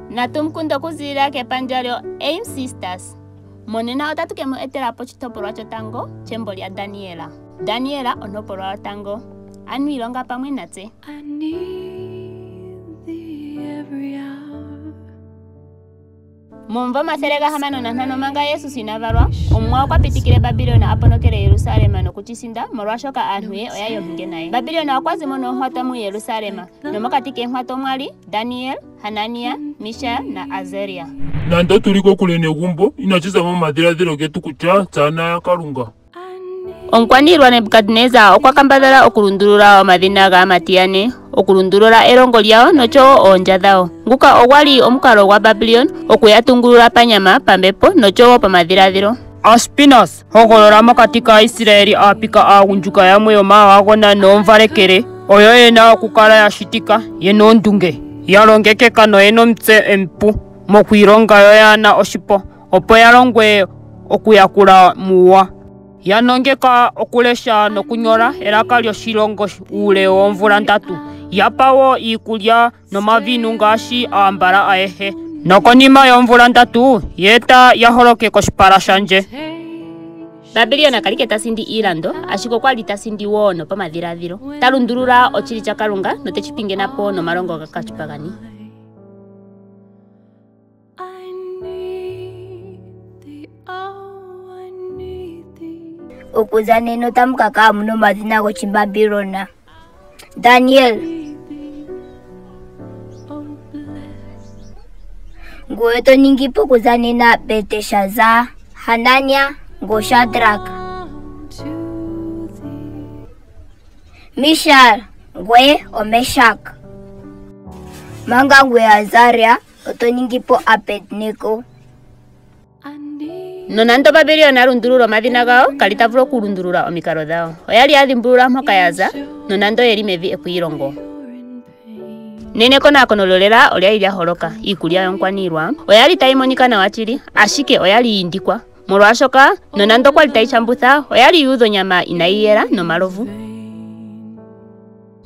Natumkundo kuzilila kepandja lyo AIM Sisters. Monena otatu kemu etelapo chitopolwa chotango chembo lya Daniela. Daniela onopolwa lotango. Anu ilonga pamwe natse. Mumva 505 manga Yesu sinavalwa, omwa okwapitikile Babilona aponokele Yerusalema nokuchisinda molwashoka aantu ye oyayohinge naye. Babilona okwazimo noonhwato mu Yerusalema, nomokati keenhwato mwali Daniel, Hanania, Mishael na Azaria. Nando tuliko kule negumbo inachiza madhiladhilo getu kutya tsana ya Kalunga. Onkwanilwa Nebukadneza okwakambadhala okulundulula omadhina g'amatiyane, okulundulula elongo lyawo nochowo oondja dhawo. Nguka ogwali omukalo gwa Babylon okuyatungulula panyama, pambepo nochowo pamadhiladhilo. Aspinas hogolola mokati ka Isiraeli apika aagundjuka yamwe yomaawagona noomvalekele oyo yena okukala yashitika yena ondunge yalongekeka noyena omutse empu mokwiilonga yo yana oshipo opo yalongwe okuyakula muwa. Yanongeka okulesha nokunyola elaka lyoshilongo uule woomvula 3. Yapa wo iikulya nomavinu ngaashi aambala ayehe. Nokonima yoomvula 3 yeta yaholoke koshipala shanje. Babilona kali ketasindi iilando, ashiko kwali tasindi wo no pamadhiladhilo. Talundulula ochili cha Kalunga notechipingenapo nomalongo gakachipagani. Okuza neno tamukaka muno madhina gochibabilona. Daniel, ngoeto ningipo kuza nena Belteshazzar, Hanania, Shadrach, Mishael, ngwe Meshach, manga ngwe Azaria, oto ningipo Abednego. Nonando Babilona alundulula omadhina gawo kalitavula okulundulula omikalo dhawo. Oyali adhimbulula mpoka yaza nonando yeli mevi ekwiilongo. Nene konakonololela olyali lyaholoka iikulya yonkwanilwa oyali tayi monika nawa chili, ashike oyali yindikwa molwashoka nonando kwali tayi chambutha oyali yuudha onyama inayi yela nomalovu.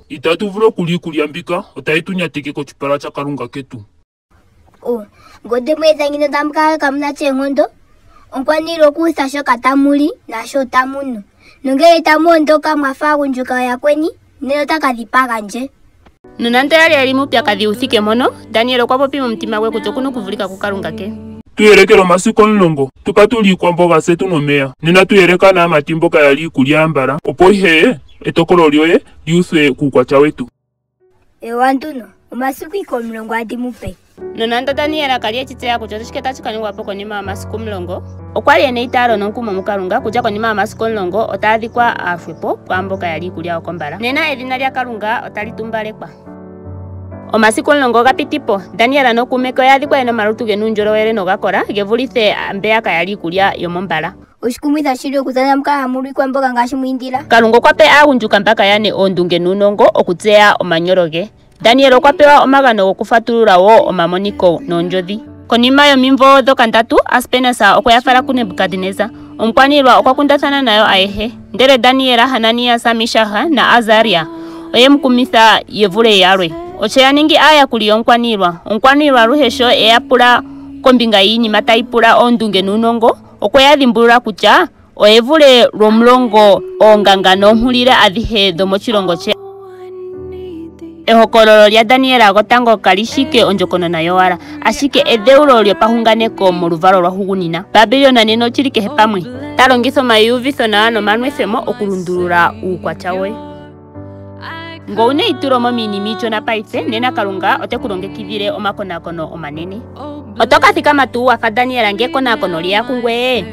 Itatuvula okulikulya mbika otayi tunyateke kochipala cha Kalunga ketu. Ngode mweza ngino tamukaka kamuna chengondo. Onkwanilwa okuutha shoka tamuli nasho tamunu. Nongele tamuondoka mwafa aagundjuka yakweni neno takadhipaga nje. Nonando yali mupyakadhi uthike mono, Daniel okwapopi momutima gwe kutya okuna okuvulika ku Kalunga ke. Tuyelekele omasiku 10 tukatuli iikwamboga setu nomeya. Nena tuyeleka n'amati mboka yali iikulya yambala opo ihe etokolo lyoye liuthwe kuukwatya wetu. Ewanduno omasiku 10 adimupe. Nonando Daniela kali echitseya kutya otoshike tachikaningwapo konima yomasiku 10, okwali ene itaalo nomukumo mu Kalunga kutya konima yomasiku 10 otaadhikwa aafwepo kwaamboka yali iikulya yokombala. Nena edhina lya Kalunga otalitumbalekwa. Omasiku 10 gapitipo, Daniela nokuumeke oyaadhikwa yena omalutu gena uundjolowele nogakola gevulithe mbeyaka yali iikulya yomombala. Oshikumwitha shili okuzana mukala muli kwamboga ngaashi mwiindila. Kalunga okwape aagundjuka mbaka yane oondunge nuunongo okutseya omanyolo ge. Daniel okwapewa omagano gokufatulula wo omamoniko noondjodhi. Konima yomimvo dhoka 3, Aspinas okweyafala ku Nebukadneza. Omukwanilwa okwakundathana nayo ayehe. Ndele Daniela, Hanania, Mishael na Azaria oye mukumitha yevule yalwe. Ocheya ningi aayakuli yomukwanilwa. Omukwanilwa luhesho eyapula kombinga yiinima tayipula oondunge nuunongo okweyadhimbulula kutya oyevule lwomulongo oonganga noonhulile adhihe dhomochilongo che. Ehokololo lya Daniela gotango kalishike ondjokonona yowala, ashike edheulo lyopahunganeko moluvalo lwa hugunina. Babilona neno chili kehe pamwe talongitha omayuvitho nawa nomanwethemo okulundulula uukwatya we. Ngo une itulo mominima ichona paife, nena Kalunga otekulongekidhile omakonakono omanene. Otokathikama tuu wafa Daniela nge konakono liya kungweye?